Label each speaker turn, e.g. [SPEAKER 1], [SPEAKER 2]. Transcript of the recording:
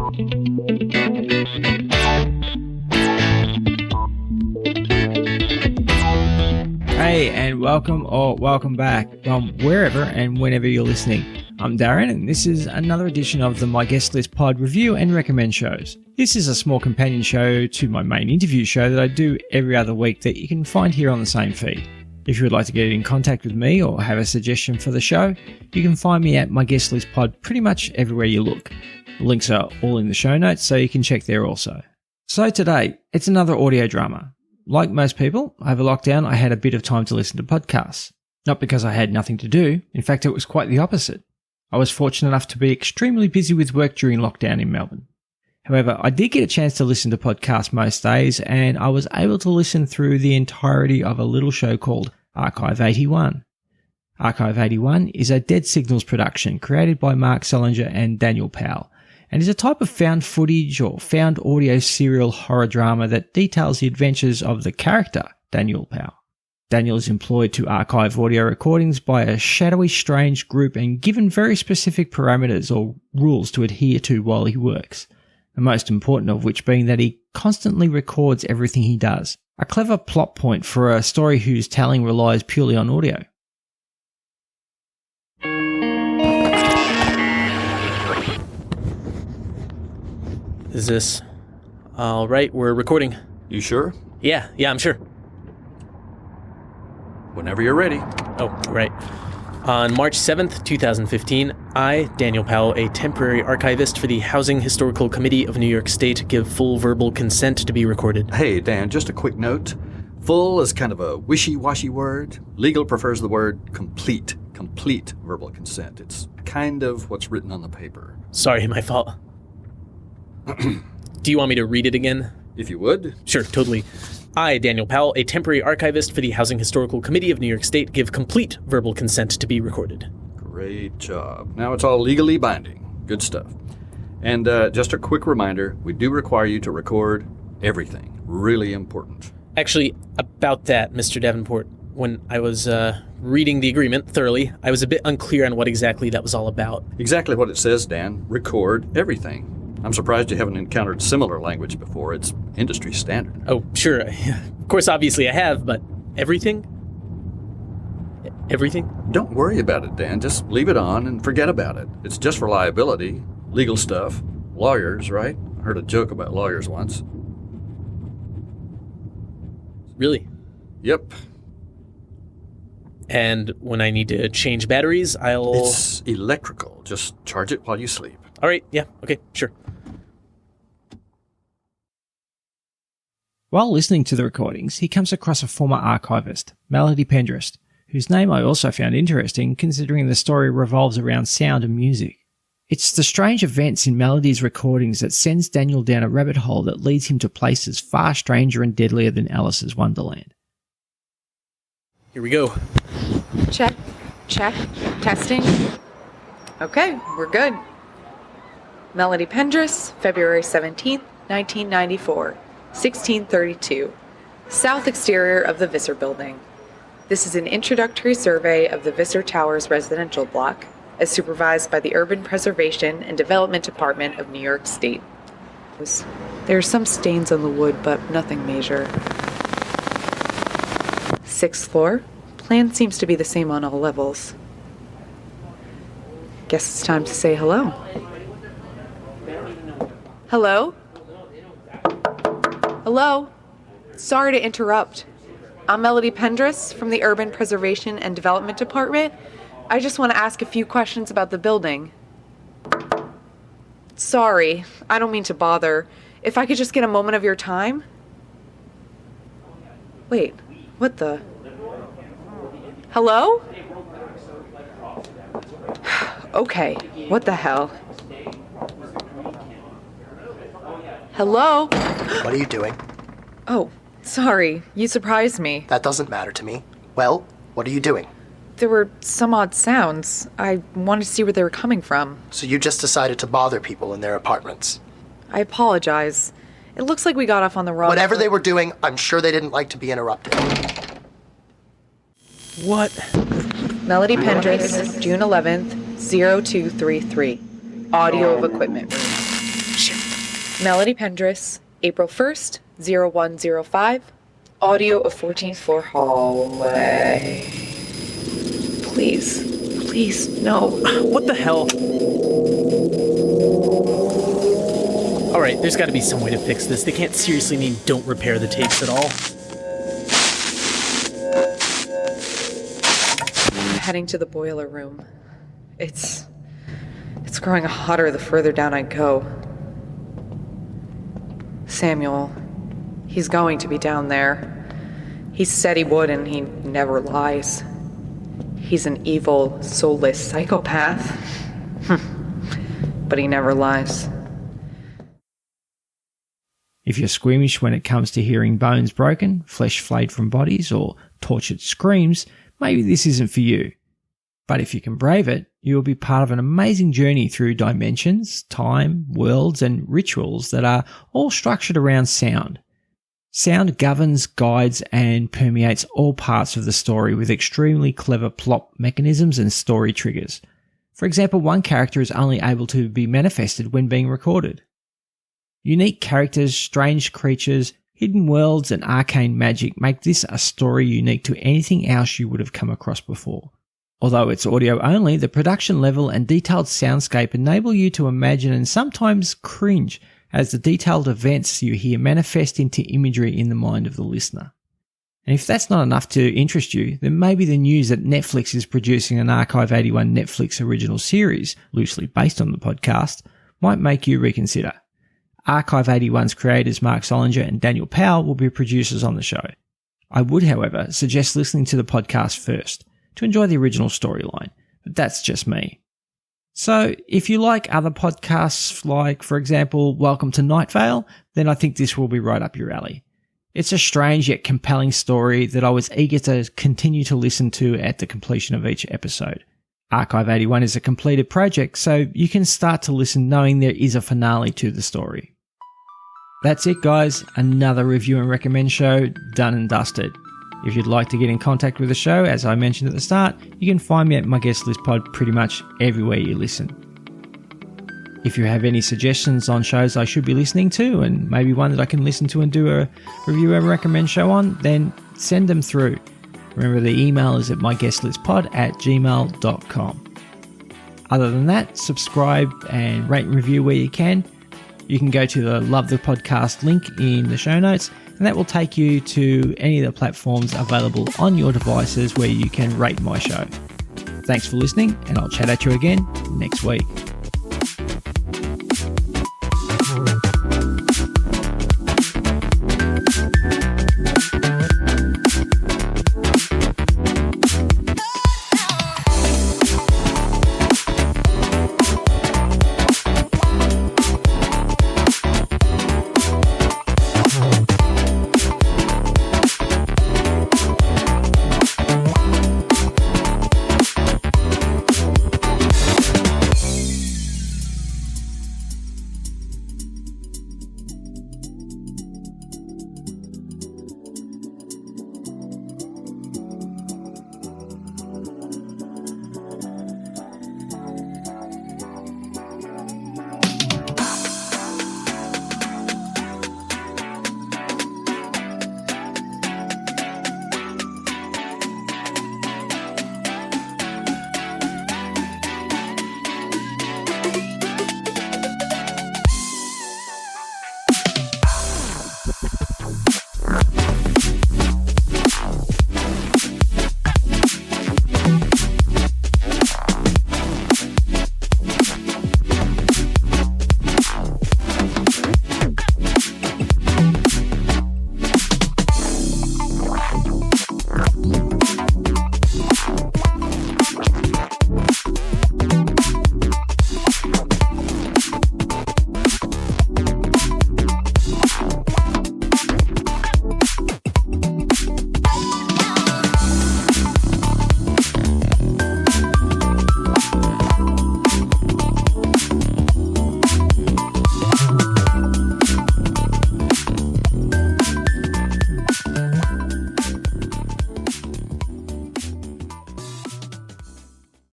[SPEAKER 1] Hey, and welcome back from wherever and whenever you're listening. I'm Darren, and this is another edition of the My Guest List Pod review and recommend shows. This is a small companion show to my main interview show that I do every other week that you can find here on the same feed. If you would like to get in contact with me or have a suggestion for the show, you can find me at My Guest List Pod pretty much everywhere you look. The links are all in the show notes, so you can check there also. So today, it's another audio drama. Like most people, over lockdown I had a bit of time to listen to podcasts. Not because I had nothing to do, in fact it was quite the opposite. I was fortunate enough to be extremely busy with work during lockdown in Melbourne. However, I did get a chance to listen to podcasts most days, and I was able to listen through the entirety of a little show called Archive 81. Archive 81 is a Dead Signals production created by Marc, Sollinger and Daniel Powell, and is a type of found footage or found audio serial horror drama that details the adventures of the character Daniel Powell. Daniel is employed to archive audio recordings by a shadowy, strange group and given very specific parameters or rules to adhere to while he works, the most important of which being that he constantly records everything he does. A clever plot point for a story whose telling relies purely on audio.
[SPEAKER 2] Is this... all right, we're recording.
[SPEAKER 3] You sure?
[SPEAKER 2] Yeah, I'm sure.
[SPEAKER 3] Whenever you're ready.
[SPEAKER 2] Oh, right. On March 7th, 2015, I, Daniel Powell, a temporary archivist for the Housing Historical Committee of New York State, give full verbal consent to be recorded.
[SPEAKER 3] Hey, Dan, just a quick note. Full is kind of a wishy-washy word. Legal prefers the word complete. Complete verbal consent. It's kind of what's written on the paper.
[SPEAKER 2] Sorry, my fault. Do you want me to read it again?
[SPEAKER 3] If you would.
[SPEAKER 2] Sure, totally. I, Daniel Powell, a temporary archivist for the Housing Historical Committee of New York State, give complete verbal consent to be recorded.
[SPEAKER 3] Great job. Now it's all legally binding. Good stuff. And just a quick reminder, we do require you to record everything. Really important.
[SPEAKER 2] Actually, about that, Mr. Davenport, when I was reading the agreement thoroughly, I was a bit unclear on what exactly that was all about.
[SPEAKER 3] Exactly what it says, Dan. Record everything. I'm surprised you haven't encountered similar language before. It's industry standard.
[SPEAKER 2] Oh, sure. Of course, obviously I have, but everything? Everything?
[SPEAKER 3] Don't worry about it, Dan. Just leave it on and forget about it. It's just for liability. Legal stuff. Lawyers, right? I heard a joke about lawyers once.
[SPEAKER 2] Really?
[SPEAKER 3] Yep.
[SPEAKER 2] And when I need to change batteries, I'll...
[SPEAKER 3] It's electrical. Just charge it while you sleep.
[SPEAKER 2] All right, yeah, okay, sure.
[SPEAKER 1] While listening to the recordings, he comes across a former archivist, Melody Pendrist, whose name I also found interesting considering the story revolves around sound and music. It's the strange events in Melody's recordings that sends Daniel down a rabbit hole that leads him to places far stranger and deadlier than Alice's Wonderland.
[SPEAKER 2] Here we go.
[SPEAKER 4] Check, testing. Okay, we're good. Melody Pendrist, February 17th, 1994, 1632. South exterior of the Visser Building. This is an introductory survey of the Visser Towers residential block, as supervised by the Urban Preservation and Development Department of New York State. There are some stains on the wood, but nothing major. 6th floor. Plan seems to be the same on all levels. Guess it's time to say hello. Hello? Hello? Sorry to interrupt. I'm Melody Pendrist from the Urban Preservation and Development Department. I just want to ask a few questions about the building. Sorry, I don't mean to bother. If I could just get a moment of your time? Wait, what the? Hello? Okay, what the hell? Hello?
[SPEAKER 5] What are you doing?
[SPEAKER 4] Oh, sorry, you surprised me.
[SPEAKER 5] That doesn't matter to me. Well, what are you doing?
[SPEAKER 4] There were some odd sounds. I wanted to see where they were coming from.
[SPEAKER 5] So you just decided to bother people in their apartments?
[SPEAKER 4] I apologize. It looks like we got off on the wrong
[SPEAKER 5] Whatever
[SPEAKER 4] foot.
[SPEAKER 5] they were doing, I'm sure they didn't like to be interrupted.
[SPEAKER 2] What?
[SPEAKER 4] Melody Pendrist, June 11th, 0233. Audio of equipment room.
[SPEAKER 2] Shit.
[SPEAKER 4] Melody Pendris, April 1st, 0105. Audio of 14th floor hallway. Please, no.
[SPEAKER 2] What the hell? Alright, there's gotta be some way to fix this. They can't seriously mean don't repair the tapes at all.
[SPEAKER 4] I'm heading to the boiler room. It's growing hotter the further down I go. Samuel, he's going to be down there. He said he would, and he never lies. He's an evil, soulless psychopath. But he never lies.
[SPEAKER 1] If you're squeamish when it comes to hearing bones broken, flesh flayed from bodies, or tortured screams, maybe this isn't for you. But if you can brave it, you will be part of an amazing journey through dimensions, time, worlds, and rituals that are all structured around sound. Sound governs, guides, and permeates all parts of the story with extremely clever plot mechanisms and story triggers. For example, one character is only able to be manifested when being recorded. Unique characters, strange creatures, hidden worlds, and arcane magic make this a story unique to anything else you would have come across before. Although it's audio only, the production level and detailed soundscape enable you to imagine and sometimes cringe as the detailed events you hear manifest into imagery in the mind of the listener. And if that's not enough to interest you, then maybe the news that Netflix is producing an Archive 81 Netflix original series, loosely based on the podcast, might make you reconsider. Archive 81's creators Marc Sollinger and Daniel Powell will be producers on the show. I would, however, suggest listening to the podcast first to enjoy the original storyline, but that's just me. So if you like other podcasts like, for example, Welcome to Nightvale, then I think this will be right up your alley. It's a strange yet compelling story that I was eager to continue to listen to at the completion of each episode. Archive 81 is a completed project, so you can start to listen knowing there is a finale to the story. That's it, guys. Another review and recommend show done and dusted. If you'd like to get in contact with the show, as I mentioned at the start, you can find me at my guest list pod pretty much everywhere you listen. If you have any suggestions on shows I should be listening to, and maybe one that I can listen to and do a review and recommend show on, then send them through. Remember, the email is at myguestlistpod@gmail.com. Other than that, subscribe and rate and review where you can. You can go to the Love the Podcast link in the show notes, and that will take you to any of the platforms available on your devices where you can rate my show. Thanks for listening, and I'll chat at you again next week.